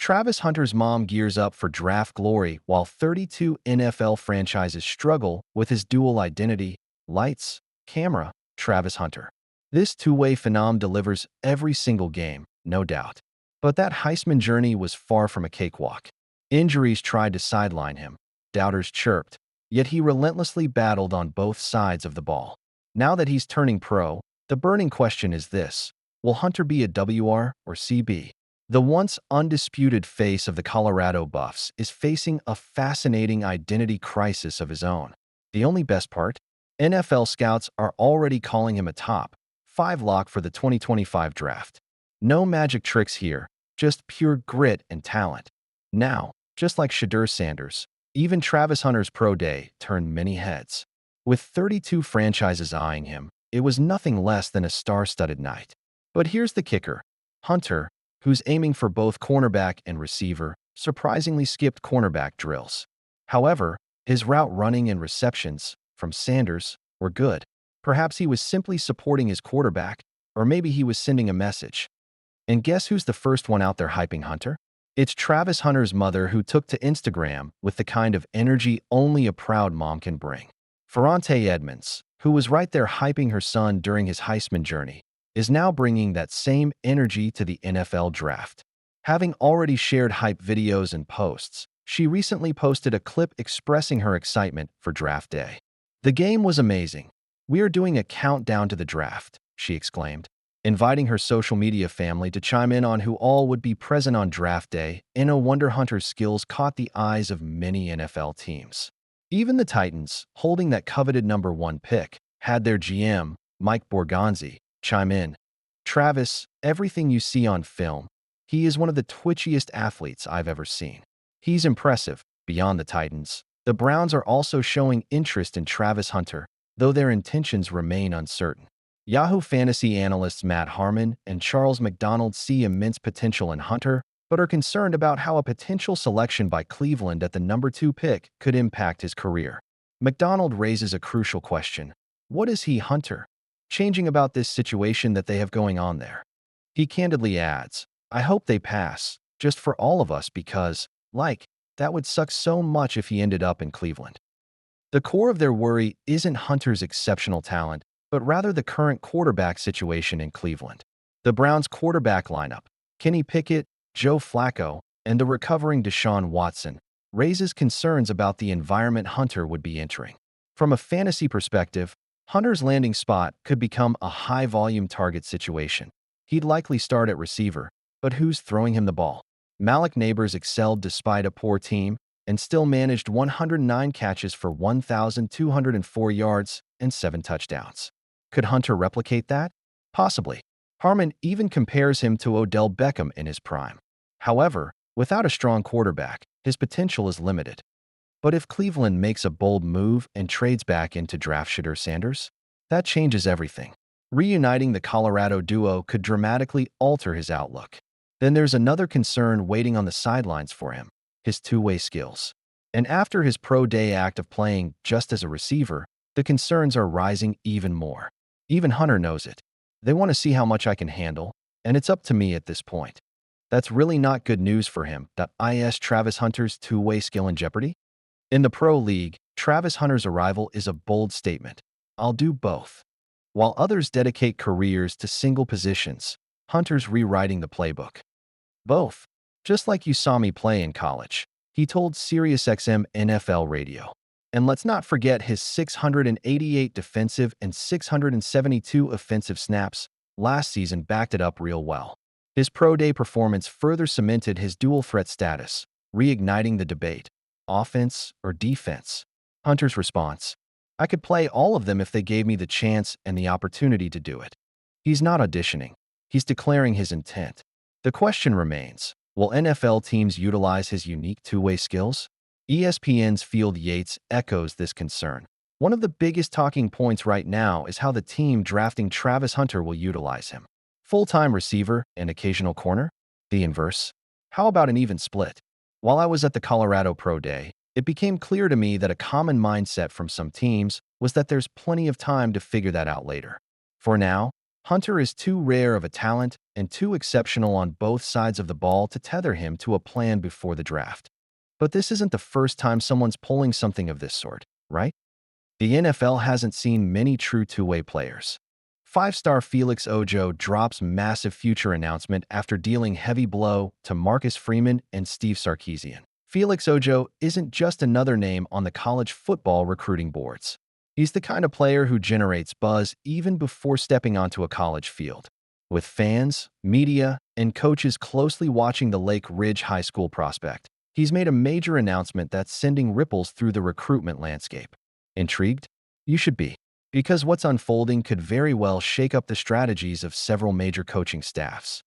Travis Hunter's mom gears up for draft glory while 32 NFL franchises struggle with his dual identity, lights, camera, Travis Hunter. This two-way phenom delivers every single game, no doubt. But that Heisman journey was far from a cakewalk. Injuries tried to sideline him, doubters chirped, yet he relentlessly battled on both sides of the ball. Now that he's turning pro, the burning question is this: will Hunter be a WR or CB? The once undisputed face of the Colorado Buffs is facing a fascinating identity crisis of his own. The only best part? NFL scouts are already calling him a top 5 lock for the 2025 draft. No magic tricks here, just pure grit and talent. Now, just like Shadur Sanders, even Travis Hunter's pro day turned many heads. With 32 franchises eyeing him, it was nothing less than a star-studded night. But here's the kicker. Hunter, who's aiming for both cornerback and receiver, surprisingly skipped cornerback drills. However, his route running and receptions, from Sanders, were good. Perhaps he was simply supporting his quarterback, or maybe he was sending a message. And guess who's the first one out there hyping Hunter? It's Travis Hunter's mother, who took to Instagram with the kind of energy only a proud mom can bring. Ferrante Edmonds, who was right there hyping her son during his Heisman journey, is now bringing that same energy to the NFL draft. Having already shared hype videos and posts, she recently posted a clip expressing her excitement for draft day. "The game was amazing. We are doing a countdown to the draft," she exclaimed, inviting her social media family to chime in on who all would be present on draft day. And no wonder Hunter's skills caught the eyes of many NFL teams. Even the Titans, holding that coveted number 1 pick, had their GM, Mike Borgonzi, chime in. "Travis, everything you see on film, he is one of the twitchiest athletes I've ever seen. He's impressive." Beyond the Titans, the Browns are also showing interest in Travis Hunter, though their intentions remain uncertain. Yahoo Fantasy analysts Matt Harmon and Charles McDonald see immense potential in Hunter, but are concerned about how a potential selection by Cleveland at the number 2 pick could impact his career. McDonald raises a crucial question. What is Hunter changing about this situation that they have going on there? He candidly adds, "I hope they pass, just for all of us, because, that would suck so much if he ended up in Cleveland." The core of their worry isn't Hunter's exceptional talent, but rather the current quarterback situation in Cleveland. The Browns' quarterback lineup, Kenny Pickett, Joe Flacco, and the recovering Deshaun Watson, raises concerns about the environment Hunter would be entering. From a fantasy perspective, Hunter's landing spot could become a high-volume target situation. He'd likely start at receiver, but who's throwing him the ball? Malik Neighbors excelled despite a poor team and still managed 109 catches for 1,204 yards and 7 touchdowns. Could Hunter replicate that? Possibly. Harmon even compares him to Odell Beckham in his prime. However, without a strong quarterback, his potential is limited. But if Cleveland makes a bold move and trades back into draft Shadur Sanders, that changes everything. Reuniting the Colorado duo could dramatically alter his outlook. Then there's another concern waiting on the sidelines for him: his two-way skills. And after his pro day act of playing just as a receiver, the concerns are rising even more. Even Hunter knows it. "They want to see how much I can handle, and it's up to me at this point." That's really not good news for him. Is Travis Hunter's two-way skill in jeopardy? In the pro league, Travis Hunter's arrival is a bold statement. "I'll do both." While others dedicate careers to single positions, Hunter's rewriting the playbook. "Both. Just like you saw me play in college," he told SiriusXM NFL Radio. And let's not forget his 688 defensive and 672 offensive snaps last season backed it up real well. His pro day performance further cemented his dual threat status, reigniting the debate: offense or defense? Hunter's response: "I could play all of them if they gave me the chance and the opportunity to do it." He's not auditioning. He's declaring his intent. The question remains, will NFL teams utilize his unique two-way skills? ESPN's Field Yates echoes this concern. "One of the biggest talking points right now is how the team drafting Travis Hunter will utilize him. Full-time receiver and occasional corner? The inverse? How about an even split?" While I was at the Colorado Pro Day, it became clear to me that a common mindset from some teams was that there's plenty of time to figure that out later. For now, Hunter is too rare of a talent and too exceptional on both sides of the ball to tether him to a plan before the draft. But this isn't the first time someone's pulling something of this sort, right? The NFL hasn't seen many true two-way players. Five-star Felix Ojo drops massive future announcement after dealing heavy blow to Marcus Freeman and Steve Sarkisian. Felix Ojo isn't just another name on the college football recruiting boards. He's the kind of player who generates buzz even before stepping onto a college field. With fans, media, and coaches closely watching the Lake Ridge High School prospect, he's made a major announcement that's sending ripples through the recruitment landscape. Intrigued? You should be, because what's unfolding could very well shake up the strategies of several major coaching staffs.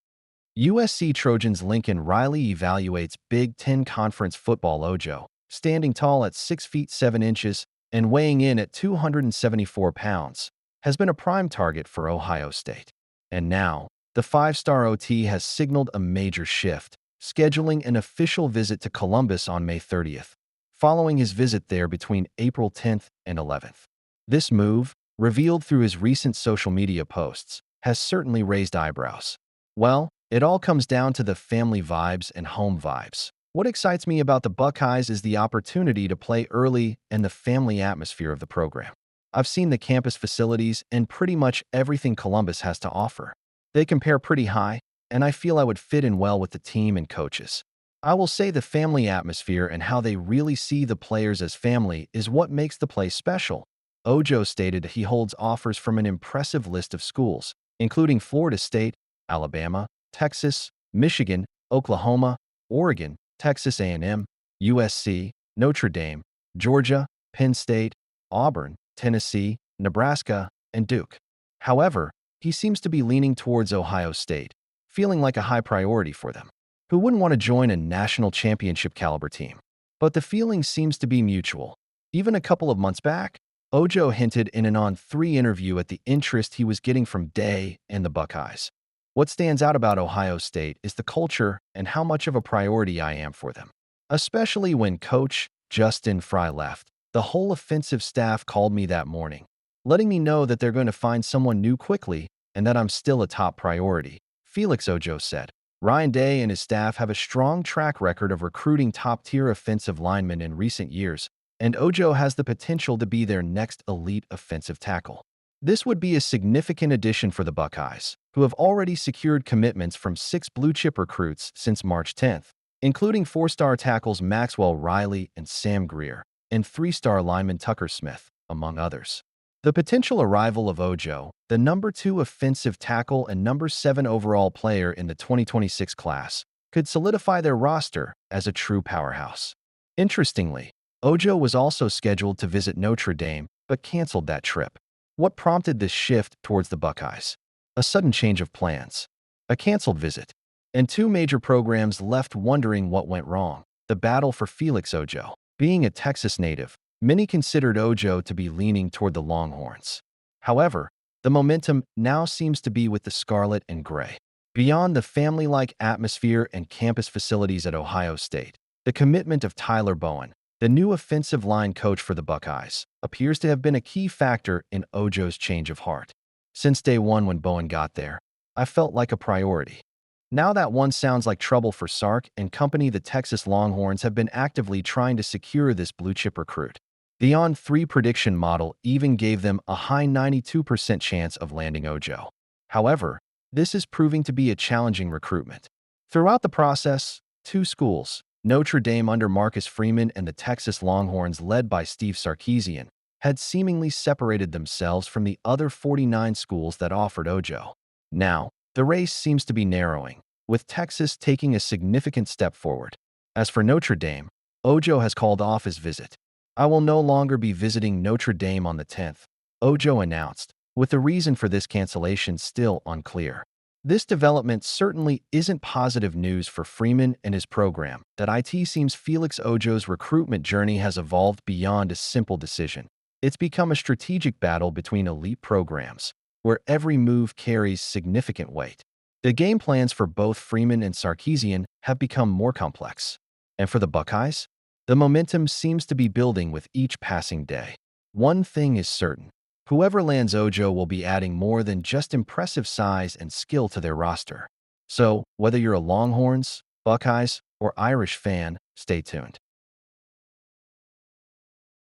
USC Trojans Lincoln Riley evaluates Big Ten Conference football Ojo, standing tall at 6 feet 7 inches and weighing in at 274 pounds, has been a prime target for Ohio State. And now, the five-star OT has signaled a major shift, scheduling an official visit to Columbus on May 30th, following his visit there between April 10th and 11th. This move, revealed through his recent social media posts, has certainly raised eyebrows. Well, it all comes down to the family vibes and home vibes. What excites me about the Buckeyes is the opportunity to play early and the family atmosphere of the program. I've seen the campus facilities and pretty much everything Columbus has to offer. They compare pretty high, and I feel I would fit in well with the team and coaches. I will say the family atmosphere and how they really see the players as family is what makes the place special. Ojo stated he holds offers from an impressive list of schools, including Florida State, Alabama, Texas, Michigan, Oklahoma, Oregon, Texas A&M, USC, Notre Dame, Georgia, Penn State, Auburn, Tennessee, Nebraska, and Duke. However, he seems to be leaning towards Ohio State, feeling like a high priority for them. Who wouldn't want to join a national championship caliber team? But the feeling seems to be mutual. Even a couple of months back, Ojo hinted in an On3 interview at the interest he was getting from Day and the Buckeyes. What stands out about Ohio State is the culture and how much of a priority I am for them. Especially when Coach Justin Fry left, the whole offensive staff called me that morning, letting me know that they're going to find someone new quickly and that I'm still a top priority, Felix Ojo said. Ryan Day and his staff have a strong track record of recruiting top-tier offensive linemen in recent years, and Ojo has the potential to be their next elite offensive tackle. This would be a significant addition for the Buckeyes, who have already secured commitments from 6 blue-chip recruits since March 10th, including 4-star tackles Maxwell Riley and Sam Greer, and 3-star lineman Tucker Smith, among others. The potential arrival of Ojo, the number 2 offensive tackle and number 7 overall player in the 2026 class, could solidify their roster as a true powerhouse. Interestingly, Ojo was also scheduled to visit Notre Dame, but canceled that trip. What prompted this shift towards the Buckeyes? A sudden change of plans, a canceled visit, and 2 major programs left wondering what went wrong. The battle for Felix Ojo. Being a Texas native, many considered Ojo to be leaning toward the Longhorns. However, the momentum now seems to be with the Scarlet and Gray. Beyond the family-like atmosphere and campus facilities at Ohio State, the commitment of Tyler Bowen, the new offensive line coach for the Buckeyes, appears to have been a key factor in Ojo's change of heart. Since day one when Bowen got there, I felt like a priority. Now that one sounds like trouble for Sark and company, the Texas Longhorns have been actively trying to secure this blue-chip recruit. The On3 prediction model even gave them a high 92% chance of landing Ojo. However, this is proving to be a challenging recruitment. Throughout the process, 2 schools, Notre Dame under Marcus Freeman and the Texas Longhorns led by Steve Sarkisian, had seemingly separated themselves from the other 49 schools that offered Ojo. Now, the race seems to be narrowing, with Texas taking a significant step forward. As for Notre Dame, Ojo has called off his visit. I will no longer be visiting Notre Dame on the 10th, Ojo announced, with the reason for this cancellation still unclear. This development certainly isn't positive news for Freeman and his program. That it seems Felix Ojo's recruitment journey has evolved beyond a simple decision. It's become a strategic battle between elite programs, where every move carries significant weight. The game plans for both Freeman and Sarkisian have become more complex. And for the Buckeyes, the momentum seems to be building with each passing day. One thing is certain. Whoever lands Ojo will be adding more than just impressive size and skill to their roster. So, whether you're a Longhorns, Buckeyes, or Irish fan, stay tuned.